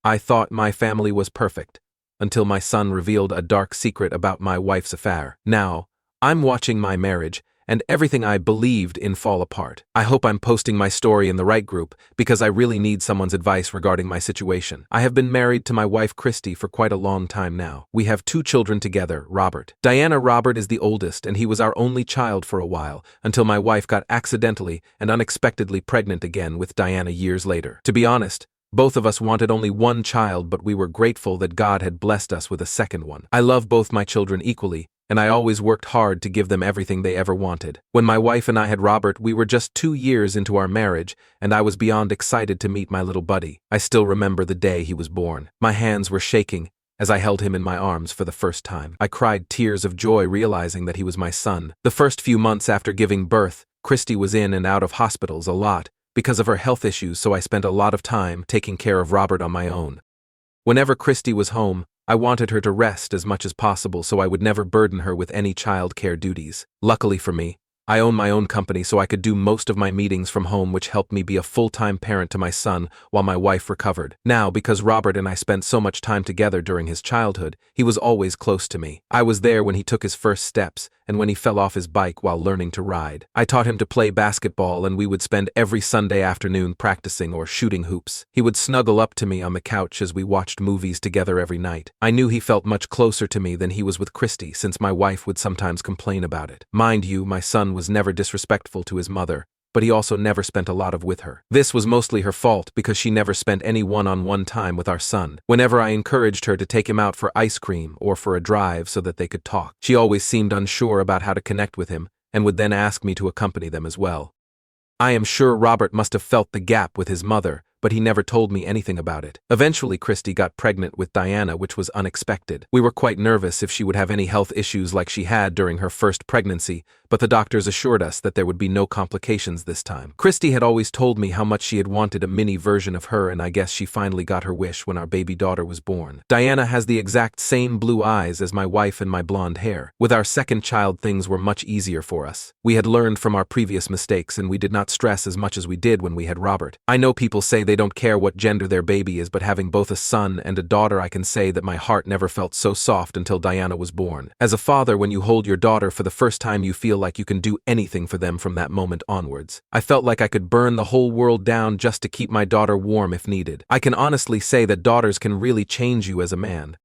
I thought my family was perfect, until my son revealed a dark secret about my wife's affair. Now, I'm watching my marriage, and everything I believed in fall apart. I hope I'm posting my story in the right group, because I really need someone's advice regarding my situation. I have been married to my wife Christy for quite a long time now. We have 2 children together, Robert. Robert is the oldest, and he was our only child for a while, until my wife got accidentally and unexpectedly pregnant again with Diana years later. To be honest, both of us wanted only one child, but we were grateful that God had blessed us with a second one. I love both my children equally, and I always worked hard to give them everything they ever wanted. When my wife and I had Robert, we were just 2 years into our marriage, and I was beyond excited to meet my little buddy. I still remember the day he was born. My hands were shaking as I held him in my arms for the first time. I cried tears of joy realizing that he was my son. The first few months after giving birth, Christy was in and out of hospitals a lot because of her health issues, so I spent a lot of time taking care of Robert on my own. Whenever Christy was home, I wanted her to rest as much as possible so I would never burden her with any child care duties. Luckily for me, I own my own company so I could do most of my meetings from home, which helped me be a full-time parent to my son while my wife recovered. Now, because Robert and I spent so much time together during his childhood, he was always close to me. I was there when he took his first steps and when he fell off his bike while learning to ride. I taught him to play basketball, and we would spend every Sunday afternoon practicing or shooting hoops. He would snuggle up to me on the couch as we watched movies together every night. I knew he felt much closer to me than he was with Christy, since my wife would sometimes complain about it. Mind you, my son was never disrespectful to his mother, but he also never spent a lot with her. This was mostly her fault because she never spent any one-on-one time with our son. Whenever I encouraged her to take him out for ice cream or for a drive so that they could talk, she always seemed unsure about how to connect with him and would then ask me to accompany them as well. I am sure Robert must have felt the gap with his mother, but he never told me anything about it. Eventually, Christy got pregnant with Diana, which was unexpected. We were quite nervous if she would have any health issues like she had during her first pregnancy, but the doctors assured us that there would be no complications this time. Christy had always told me how much she had wanted a mini version of her, and I guess she finally got her wish when our baby daughter was born. Diana has the exact same blue eyes as my wife and my blonde hair. With our second child, things were much easier for us. We had learned from our previous mistakes, and we did not stress as much as we did when we had Robert. I know people say they don't care what gender their baby is, but having both a son and a daughter, I can say that my heart never felt so soft until Diana was born. As a father, when you hold your daughter for the first time, you feel like you can do anything for them from that moment onwards. I felt like I could burn the whole world down just to keep my daughter warm if needed. I can honestly say that daughters can really change you as a man.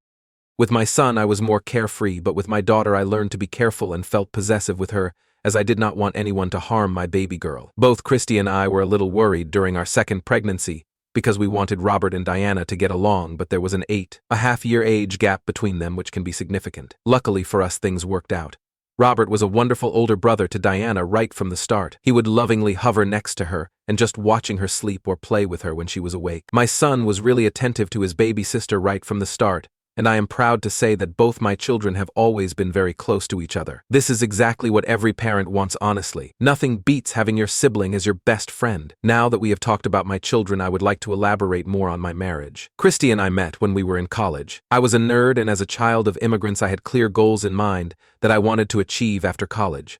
With my son, I was more carefree, but with my daughter, I learned to be careful and felt possessive with her, as I did not want anyone to harm my baby girl. Both Christy and I were a little worried during our second pregnancy, because we wanted Robert and Diana to get along, but there was an 8.5-year age gap between them, which can be significant. Luckily for us, things worked out. Robert was a wonderful older brother to Diana right from the start. He would lovingly hover next to her and just watching her sleep or play with her when she was awake. My son was really attentive to his baby sister right from the start, and I am proud to say that both my children have always been very close to each other. This is exactly what every parent wants, honestly. Nothing beats having your sibling as your best friend. Now that we have talked about my children, I would like to elaborate more on my marriage. Christy and I met when we were in college. I was a nerd, and as a child of immigrants, I had clear goals in mind that I wanted to achieve after college.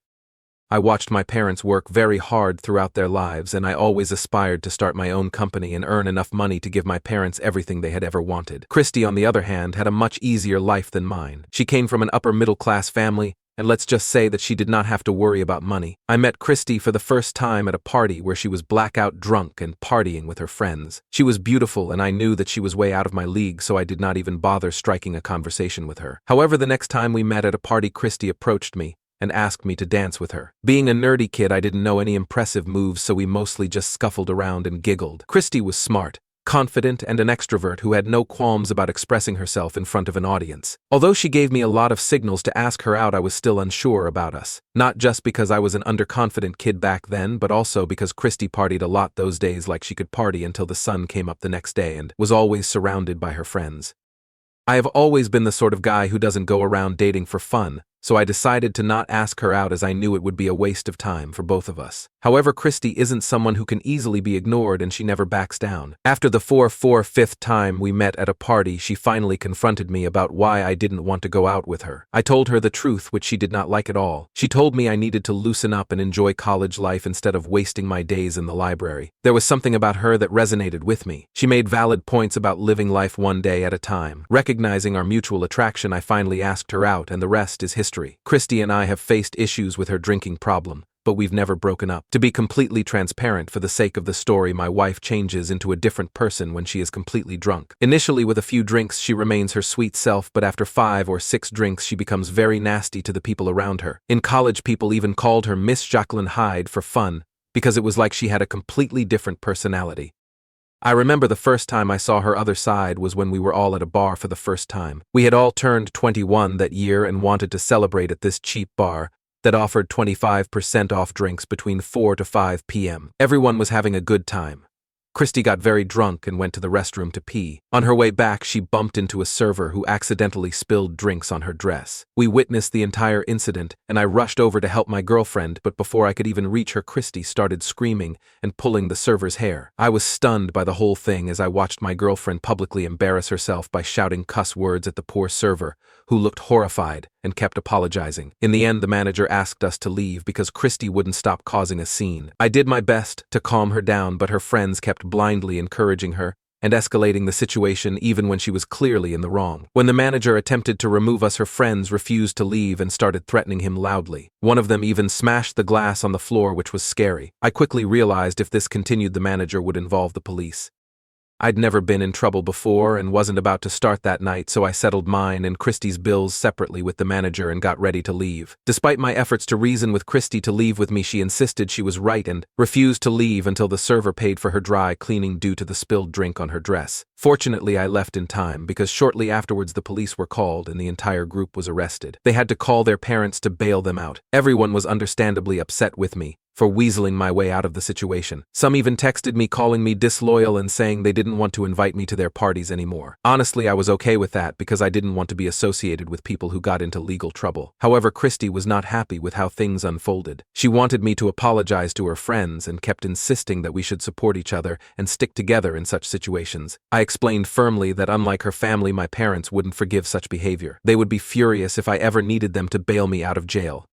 I watched my parents work very hard throughout their lives, and I always aspired to start my own company and earn enough money to give my parents everything they had ever wanted. Christy, on the other hand, had a much easier life than mine. She came from an upper-middle-class family, and let's just say that she did not have to worry about money. I met Christy for the first time at a party where she was blackout drunk and partying with her friends. She was beautiful, and I knew that she was way out of my league, so I did not even bother striking a conversation with her. However, the next time we met at a party, Christy approached me and asked me to dance with her. Being a nerdy kid, I didn't know any impressive moves, so we mostly just scuffled around and giggled. Christy was smart, confident, and an extrovert who had no qualms about expressing herself in front of an audience. Although she gave me a lot of signals to ask her out, I was still unsure about us. Not just because I was an underconfident kid back then, but also because Christy partied a lot those days, like she could party until the sun came up the next day, and was always surrounded by her friends. I have always been the sort of guy who doesn't go around dating for fun, so I decided to not ask her out as I knew it would be a waste of time for both of us. However, Christy isn't someone who can easily be ignored, and she never backs down. After the 4-5th time we met at a party, she finally confronted me about why I didn't want to go out with her. I told her the truth, which she did not like at all. She told me I needed to loosen up and enjoy college life instead of wasting my days in the library. There was something about her that resonated with me. She made valid points about living life one day at a time. Recognizing our mutual attraction, I finally asked her out, and the rest is history. Christy and I have faced issues with her drinking problem, but we've never broken up. To be completely transparent, for the sake of the story, my wife changes into a different person when she is completely drunk. Initially, with a few drinks, she remains her sweet self, but after 5 or 6 drinks, she becomes very nasty to the people around her. In college, people even called her Miss Jacqueline Hyde for fun, because it was like she had a completely different personality. I remember the first time I saw her other side was when we were all at a bar for the first time. We had all turned 21 that year and wanted to celebrate at this cheap bar that offered 25% off drinks between 4 to 5 p.m. Everyone was having a good time. Christy got very drunk and went to the restroom to pee. On her way back, she bumped into a server who accidentally spilled drinks on her dress. We witnessed the entire incident, and I rushed over to help my girlfriend, but before I could even reach her, Christy started screaming and pulling the server's hair. I was stunned by the whole thing as I watched my girlfriend publicly embarrass herself by shouting cuss words at the poor server, who looked horrified and kept apologizing. In the end, the manager asked us to leave because Christy wouldn't stop causing a scene. I did my best to calm her down, but her friends kept blindly encouraging her and escalating the situation even when she was clearly in the wrong. When the manager attempted to remove us, her friends refused to leave and started threatening him loudly. One of them even smashed the glass on the floor, which was scary. I quickly realized if this continued, the manager would involve the police. I'd never been in trouble before and wasn't about to start that night, so I settled mine and Christy's bills separately with the manager and got ready to leave. Despite my efforts to reason with Christy to leave with me, she insisted she was right and refused to leave until the server paid for her dry cleaning due to the spilled drink on her dress. Fortunately, I left in time because shortly afterwards the police were called and the entire group was arrested. They had to call their parents to bail them out. Everyone was understandably upset with me for weaseling my way out of the situation. Some even texted me calling me disloyal and saying they didn't want to invite me to their parties anymore. Honestly, I was okay with that because I didn't want to be associated with people who got into legal trouble. However, Christy was not happy with how things unfolded. She wanted me to apologize to her friends and kept insisting that we should support each other and stick together in such situations. I explained firmly that unlike her family, my parents wouldn't forgive such behavior. They would be furious if I ever needed them to bail me out of jail.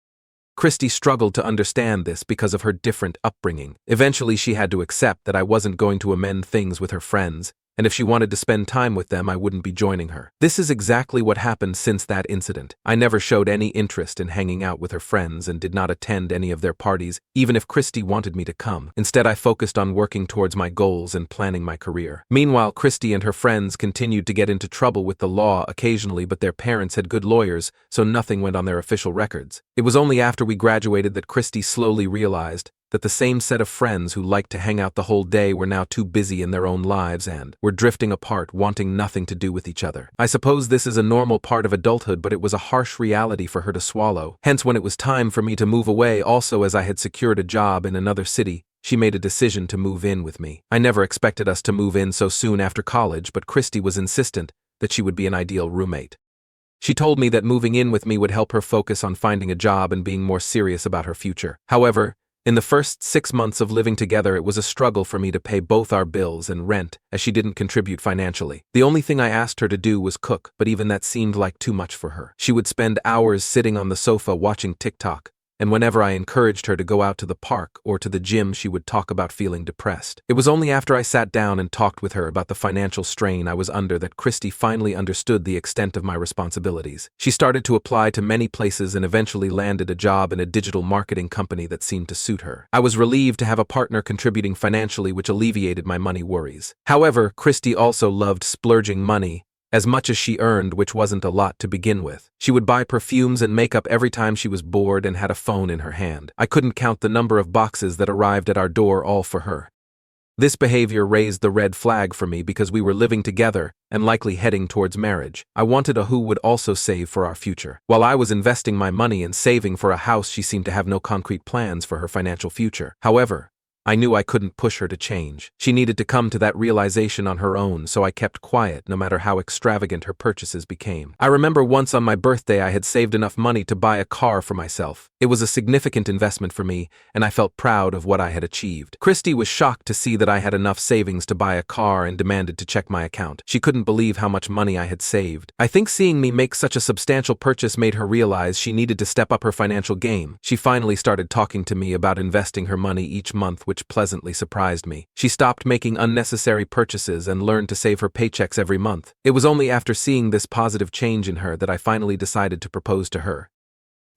Christy struggled to understand this because of her different upbringing. Eventually, she had to accept that I wasn't going to amend things with her friends, and if she wanted to spend time with them, I wouldn't be joining her. This is exactly what happened since that incident. I never showed any interest in hanging out with her friends and did not attend any of their parties, even if Christy wanted me to come. Instead, I focused on working towards my goals and planning my career. Meanwhile, Christy and her friends continued to get into trouble with the law occasionally, but their parents had good lawyers, so nothing went on their official records. It was only after we graduated that Christy slowly realized that the same set of friends who liked to hang out the whole day were now too busy in their own lives and were drifting apart, wanting nothing to do with each other. I suppose this is a normal part of adulthood, but it was a harsh reality for her to swallow. Hence, when it was time for me to move away, also as I had secured a job in another city, she made a decision to move in with me. I never expected us to move in so soon after college, but Christy was insistent that she would be an ideal roommate. She told me that moving in with me would help her focus on finding a job and being more serious about her future. However, in the first 6 months of living together, it was a struggle for me to pay both our bills and rent, as she didn't contribute financially. The only thing I asked her to do was cook, but even that seemed like too much for her. She would spend hours sitting on the sofa watching TikTok, and whenever I encouraged her to go out to the park or to the gym, she would talk about feeling depressed. It was only after I sat down and talked with her about the financial strain I was under that Christy finally understood the extent of my responsibilities. She started to apply to many places and eventually landed a job in a digital marketing company that seemed to suit her. I was relieved to have a partner contributing financially, which alleviated my money worries. However, Christy also loved splurging money, as much as she earned, which wasn't a lot to begin with. She would buy perfumes and makeup every time she was bored and had a phone in her hand. I couldn't count the number of boxes that arrived at our door all for her. This behavior raised the red flag for me because we were living together and likely heading towards marriage. I wanted a who would also save for our future. While I was investing my money and saving for a house, she seemed to have no concrete plans for her financial future. However, I knew I couldn't push her to change. She needed to come to that realization on her own, so I kept quiet no matter how extravagant her purchases became. I remember once on my birthday I had saved enough money to buy a car for myself. It was a significant investment for me, and I felt proud of what I had achieved. Christy was shocked to see that I had enough savings to buy a car and demanded to check my account. She couldn't believe how much money I had saved. I think seeing me make such a substantial purchase made her realize she needed to step up her financial game. She finally started talking to me about investing her money each month, which pleasantly surprised me. She stopped making unnecessary purchases and learned to save her paychecks every month. It was only after seeing this positive change in her that I finally decided to propose to her.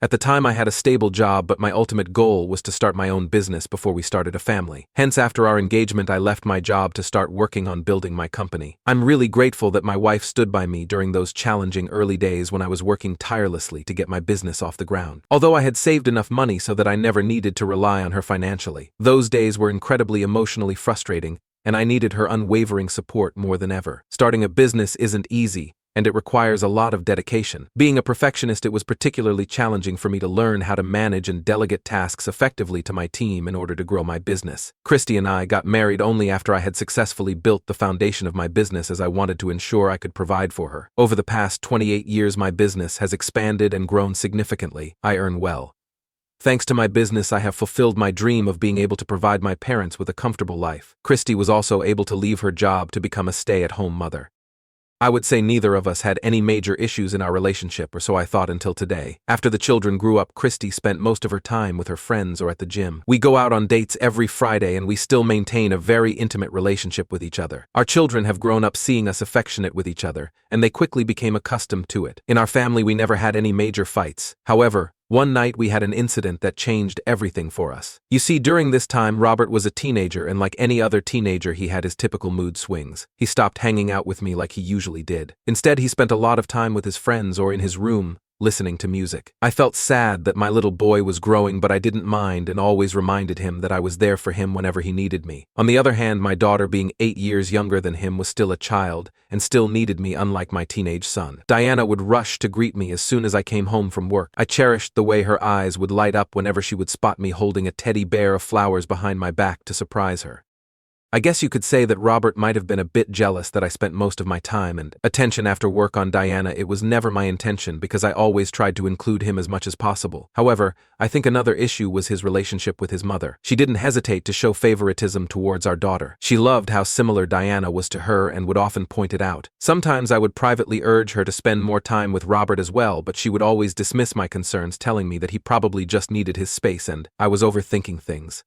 At the time I had a stable job, but my ultimate goal was to start my own business before we started a family. Hence, after our engagement, I left my job to start working on building my company. I'm really grateful that my wife stood by me during those challenging early days when I was working tirelessly to get my business off the ground. Although I had saved enough money so that I never needed to rely on her financially, those days were incredibly emotionally frustrating, and I needed her unwavering support more than ever. Starting a business isn't easy, and it requires a lot of dedication. Being a perfectionist, it was particularly challenging for me to learn how to manage and delegate tasks effectively to my team in order to grow my business. Christy and I got married only after I had successfully built the foundation of my business, as I wanted to ensure I could provide for her. Over the past 28 years, my business has expanded and grown significantly. I earn well. Thanks to my business, I have fulfilled my dream of being able to provide my parents with a comfortable life. Christy was also able to leave her job to become a stay-at-home mother. I would say neither of us had any major issues in our relationship, or so I thought until today. After the children grew up, Christy spent most of her time with her friends or at the gym. We go out on dates every Friday, and we still maintain a very intimate relationship with each other. Our children have grown up seeing us affectionate with each other, and they quickly became accustomed to it. In our family, we never had any major fights. However, one night we had an incident that changed everything for us. You see, during this time, Robert was a teenager, and like any other teenager, he had his typical mood swings. He stopped hanging out with me like he usually did. Instead, he spent a lot of time with his friends or in his room, listening to music. I felt sad that my little boy was growing, but I didn't mind and always reminded him that I was there for him whenever he needed me. On the other hand, my daughter, being 8 years younger than him, was still a child and still needed me, unlike my teenage son. Diana would rush to greet me as soon as I came home from work. I cherished the way her eyes would light up whenever she would spot me holding a teddy bear of flowers behind my back to surprise her. I guess you could say that Robert might have been a bit jealous that I spent most of my time and attention after work on Diana. It was never my intention, because I always tried to include him as much as possible. However, I think another issue was his relationship with his mother. She didn't hesitate to show favoritism towards our daughter. She loved how similar Diana was to her and would often point it out. Sometimes I would privately urge her to spend more time with Robert as well, but she would always dismiss my concerns, telling me that he probably just needed his space and I was overthinking things.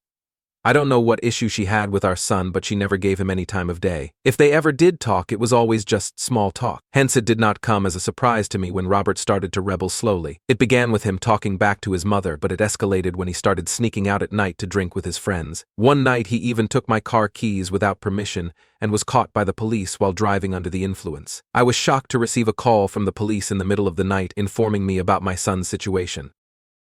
I don't know what issue she had with our son, but she never gave him any time of day. If they ever did talk, it was always just small talk. Hence, it did not come as a surprise to me when Robert started to rebel slowly. It began with him talking back to his mother, but it escalated when he started sneaking out at night to drink with his friends. One night, he even took my car keys without permission and was caught by the police while driving under the influence. I was shocked to receive a call from the police in the middle of the night informing me about my son's situation.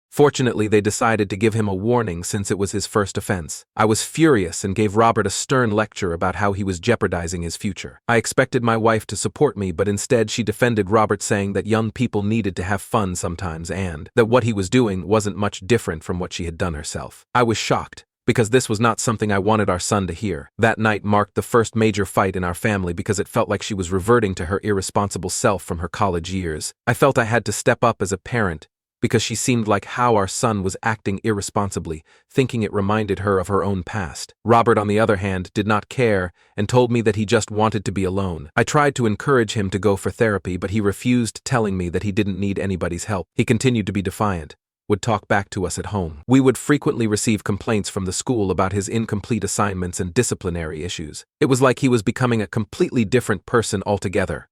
Fortunately, they decided to give him a warning since it was his first offense. I was furious and gave Robert a stern lecture about how he was jeopardizing his future. I expected my wife to support me, but instead she defended Robert, saying that young people needed to have fun sometimes and that what he was doing wasn't much different from what she had done herself. I was shocked, because this was not something I wanted our son to hear. That night marked the first major fight in our family because it felt like she was reverting to her irresponsible self from her college years. I felt I had to step up as a parent, because she seemed like how our son was acting irresponsibly, thinking it reminded her of her own past. Robert, on the other hand, did not care and told me that he just wanted to be alone. I tried to encourage him to go for therapy, but he refused, telling me that he didn't need anybody's help. He continued to be defiant, would talk back to us at home. We would frequently receive complaints from the school about his incomplete assignments and disciplinary issues. It was like he was becoming a completely different person altogether.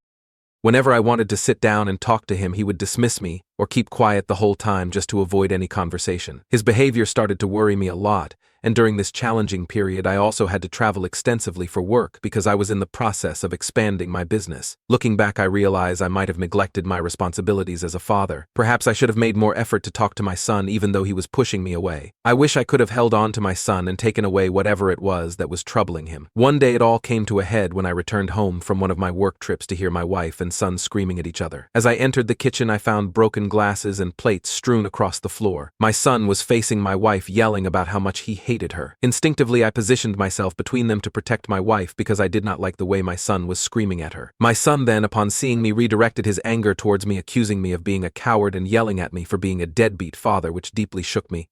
Whenever I wanted to sit down and talk to him, he would dismiss me or keep quiet the whole time just to avoid any conversation. His behavior started to worry me a lot, and during this challenging period I also had to travel extensively for work because I was in the process of expanding my business. Looking back, I realize I might have neglected my responsibilities as a father. Perhaps I should have made more effort to talk to my son even though he was pushing me away. I wish I could have held on to my son and taken away whatever it was that was troubling him. One day it all came to a head when I returned home from one of my work trips to hear my wife and son screaming at each other. As I entered the kitchen, I found broken glasses and plates strewn across the floor. My son was facing my wife, yelling about how much he hated hated her. Instinctively, I positioned myself between them to protect my wife because I did not like the way my son was screaming at her. My son then, upon seeing me, redirected his anger towards me, accusing me of being a coward and yelling at me for being a deadbeat father, which deeply shook me.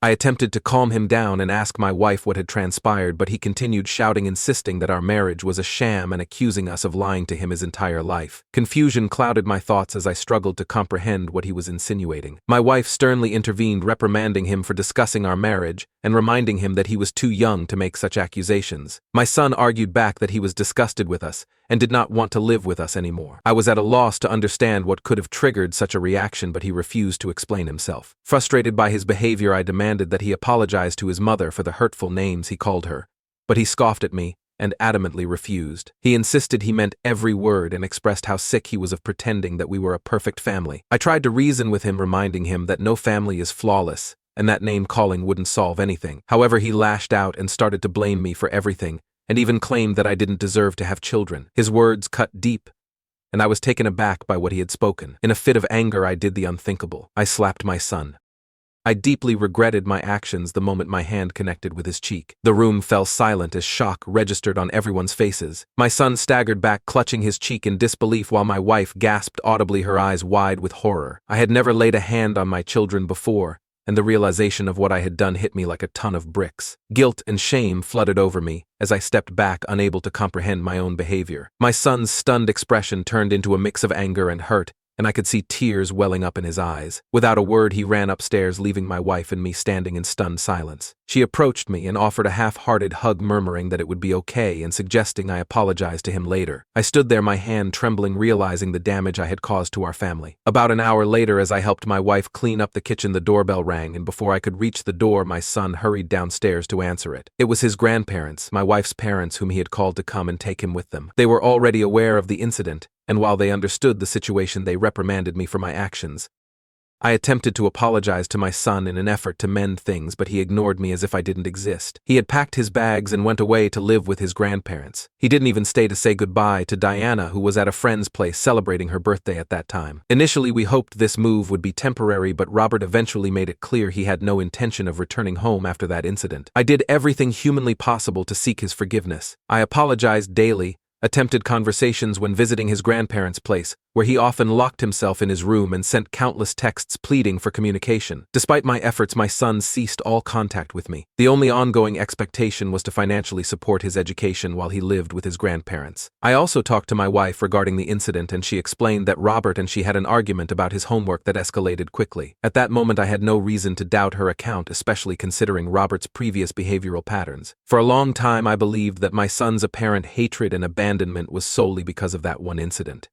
I attempted to calm him down and ask my wife what had transpired, but he continued shouting, insisting that our marriage was a sham and accusing us of lying to him his entire life. Confusion clouded my thoughts as I struggled to comprehend what he was insinuating. My wife sternly intervened, reprimanding him for discussing our marriage and reminding him that he was too young to make such accusations. My son argued back that he was disgusted with us and did not want to live with us anymore. I was at a loss to understand what could have triggered such a reaction, but he refused to explain himself. Frustrated by his behavior, I demanded that he apologize to his mother for the hurtful names he called her, but he scoffed at me and adamantly refused. He insisted he meant every word and expressed how sick he was of pretending that we were a perfect family. I tried to reason with him, reminding him that no family is flawless and that name-calling wouldn't solve anything. However, he lashed out and started to blame me for everything, and even claimed that I didn't deserve to have children. His words cut deep, and I was taken aback by what he had spoken. In a fit of anger, I did the unthinkable. I slapped my son. I deeply regretted my actions the moment my hand connected with his cheek. The room fell silent as shock registered on everyone's faces. My son staggered back, clutching his cheek in disbelief, while my wife gasped audibly, her eyes wide with horror. I had never laid a hand on my children before, and the realization of what I had done hit me like a ton of bricks. Guilt and shame flooded over me as I stepped back, unable to comprehend my own behavior. My son's stunned expression turned into a mix of anger and hurt, and I could see tears welling up in his eyes. Without a word, he ran upstairs, leaving my wife and me standing in stunned silence. She approached me and offered a half-hearted hug, murmuring that it would be okay and suggesting I apologize to him later. I stood there, my hand trembling, realizing the damage I had caused to our family. About an hour later, as I helped my wife clean up the kitchen, the doorbell rang, and before I could reach the door, my son hurried downstairs to answer it. It was his grandparents, my wife's parents, whom he had called to come and take him with them. They were already aware of the incident, and while they understood the situation, they reprimanded me for my actions. I attempted to apologize to my son in an effort to mend things, but he ignored me as if I didn't exist. He had packed his bags and went away to live with his grandparents. He didn't even stay to say goodbye to Diana, who was at a friend's place celebrating her birthday at that time. Initially, we hoped this move would be temporary, but Robert eventually made it clear he had no intention of returning home after that incident. I did everything humanly possible to seek his forgiveness. I apologized daily, attempted conversations when visiting his grandparents' place, where he often locked himself in his room, and sent countless texts pleading for communication. Despite my efforts, my son ceased all contact with me. The only ongoing expectation was to financially support his education while he lived with his grandparents. I also talked to my wife regarding the incident, and she explained that Robert and she had an argument about his homework that escalated quickly. At that moment, I had no reason to doubt her account, especially considering Robert's previous behavioral patterns. For a long time, I believed that my son's apparent hatred and abandonment was solely because of that one incident.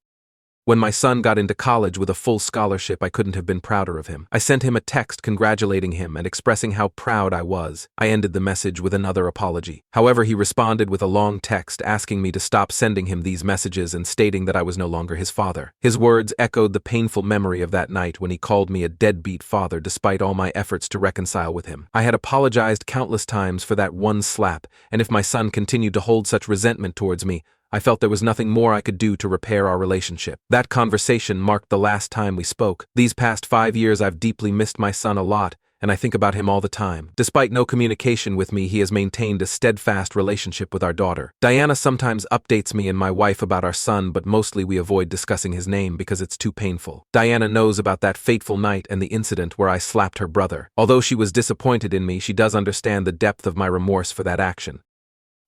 When my son got into college with a full scholarship, I couldn't have been prouder of him. I sent him a text congratulating him and expressing how proud I was. I ended the message with another apology. However, he responded with a long text asking me to stop sending him these messages and stating that I was no longer his father. His words echoed the painful memory of that night when he called me a deadbeat father despite all my efforts to reconcile with him. I had apologized countless times for that one slap, and if my son continued to hold such resentment towards me, I felt there was nothing more I could do to repair our relationship. That conversation marked the last time we spoke. These past 5 years, I've deeply missed my son a lot, and I think about him all the time. Despite no communication with me, he has maintained a steadfast relationship with our daughter. Diana sometimes updates me and my wife about our son, but mostly we avoid discussing his name because it's too painful. Diana knows about that fateful night and the incident where I slapped her brother. Although she was disappointed in me, she does understand the depth of my remorse for that action.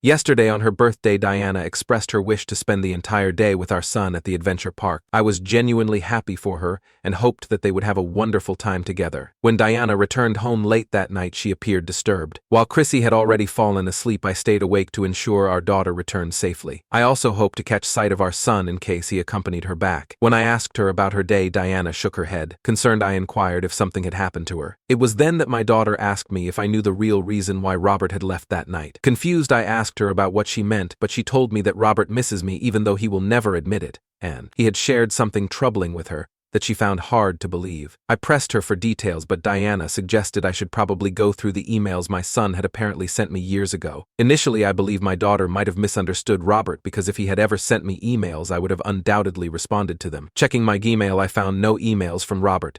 Yesterday, on her birthday, Diana expressed her wish to spend the entire day with our son at the adventure park. I was genuinely happy for her and hoped that they would have a wonderful time together. When Diana returned home late that night, she appeared disturbed. While Chrissy had already fallen asleep, I stayed awake to ensure our daughter returned safely. I also hoped to catch sight of our son in case he accompanied her back. When I asked her about her day, Diana shook her head. Concerned, I inquired if something had happened to her. It was then that my daughter asked me if I knew the real reason why Robert had left that night. Confused, I asked her about what she meant, but she told me that Robert misses me even though he will never admit it, and he had shared something troubling with her that she found hard to believe. I pressed her for details, but Diana suggested I should probably go through the emails my son had apparently sent me years ago. Initially, I believed my daughter might have misunderstood Robert because if he had ever sent me emails, I would have undoubtedly responded to them. Checking my Gmail, I found no emails from Robert.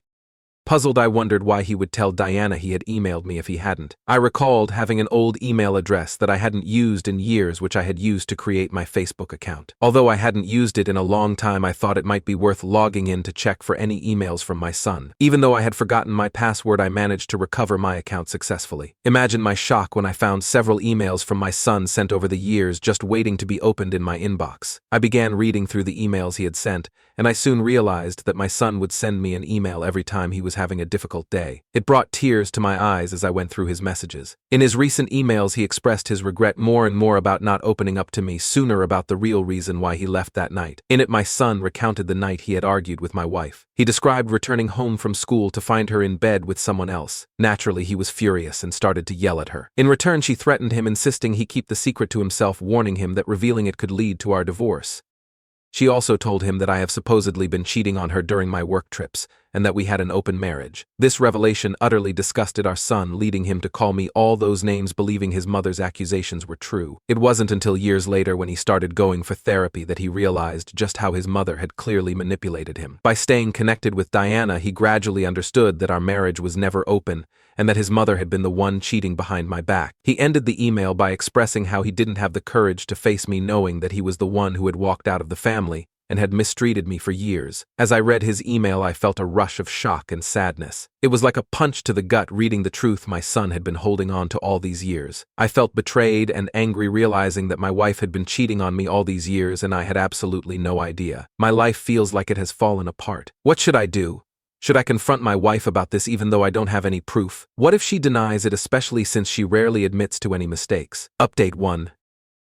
Puzzled, I wondered why he would tell Diana he had emailed me if he hadn't. I recalled having an old email address that I hadn't used in years, which I had used to create my Facebook account. Although I hadn't used it in a long time, I thought it might be worth logging in to check for any emails from my son. Even though I had forgotten my password, I managed to recover my account successfully. Imagine my shock when I found several emails from my son sent over the years just waiting to be opened in my inbox. I began reading through the emails he had sent, and I soon realized that my son would send me an email every time he was having a difficult day. It brought tears to my eyes as I went through his messages. In his recent emails, he expressed his regret more and more about not opening up to me sooner about the real reason why he left that night. In it, my son recounted the night he had argued with my wife. He described returning home from school to find her in bed with someone else. Naturally, he was furious and started to yell at her. In return, she threatened him, insisting he keep the secret to himself, warning him that revealing it could lead to our divorce. She also told him that I have supposedly been cheating on her during my work trips, and that we had an open marriage. This revelation utterly disgusted our son, leading him to call me all those names, believing his mother's accusations were true. It wasn't until years later, when he started going for therapy, that he realized just how his mother had clearly manipulated him. By staying connected with Diana, he gradually understood that our marriage was never open, and that his mother had been the one cheating behind my back. He ended the email by expressing how he didn't have the courage to face me, knowing that he was the one who had walked out of the family and had mistreated me for years. As I read his email, I felt a rush of shock and sadness. It was like a punch to the gut, reading the truth my son had been holding on to all these years. I felt betrayed and angry, realizing that my wife had been cheating on me all these years and I had absolutely no idea. My life feels like it has fallen apart. What should I do? Should I confront my wife about this even though I don't have any proof? What if she denies it, especially since she rarely admits to any mistakes? Update 1.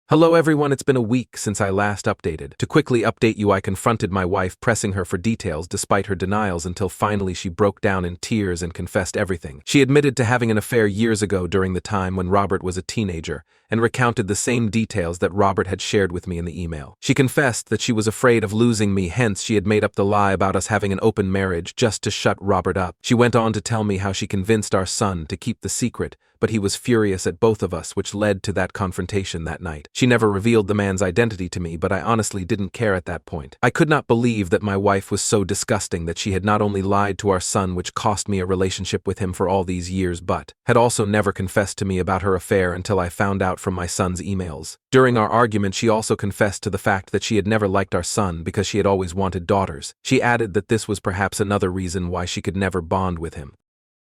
Hello everyone, it's been a week since I last updated. To quickly update you, I confronted my wife, pressing her for details despite her denials, until finally she broke down in tears and confessed everything. She admitted to having an affair years ago during the time when Robert was a teenager, and recounted the same details that Robert had shared with me in the email. She confessed that she was afraid of losing me, hence she had made up the lie about us having an open marriage just to shut Robert up. She went on to tell me how she convinced our son to keep the secret, but he was furious at both of us, which led to that confrontation that night. She never revealed the man's identity to me, but I honestly didn't care at that point. I could not believe that my wife was so disgusting that she had not only lied to our son, which cost me a relationship with him for all these years, but had also never confessed to me about her affair until I found out from my son's emails. During our argument, she also confessed to the fact that she had never liked our son because she had always wanted daughters. She added that this was perhaps another reason why she could never bond with him.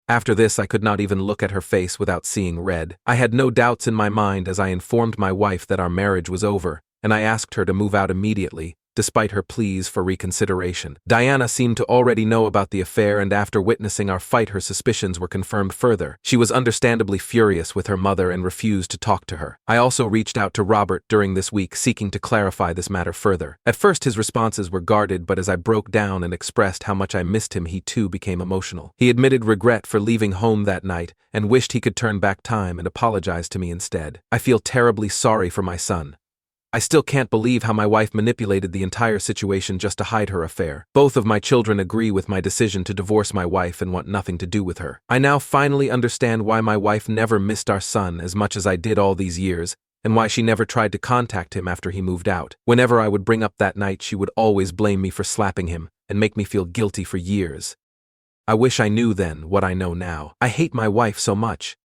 After this, I could not even look at her face without seeing red. I had no doubts in my mind as I informed my wife that our marriage was over, and I asked her to move out immediately, despite her pleas for reconsideration. Diana seemed to already know about the affair, and after witnessing our fight, her suspicions were confirmed further. She was understandably furious with her mother and refused to talk to her. I also reached out to Robert during this week, seeking to clarify this matter further. At first, his responses were guarded, but as I broke down and expressed how much I missed him, he too became emotional. He admitted regret for leaving home that night and wished he could turn back time and apologize to me instead. I feel terribly sorry for my son. I still can't believe how my wife manipulated the entire situation just to hide her affair. Both of my children agree with my decision to divorce my wife and want nothing to do with her. I now finally understand why my wife never missed our son as much as I did all these years, and why she never tried to contact him after he moved out. Whenever I would bring up that night, she would always blame me for slapping him and make me feel guilty for years. I wish I knew then what I know now. I hate my wife so much.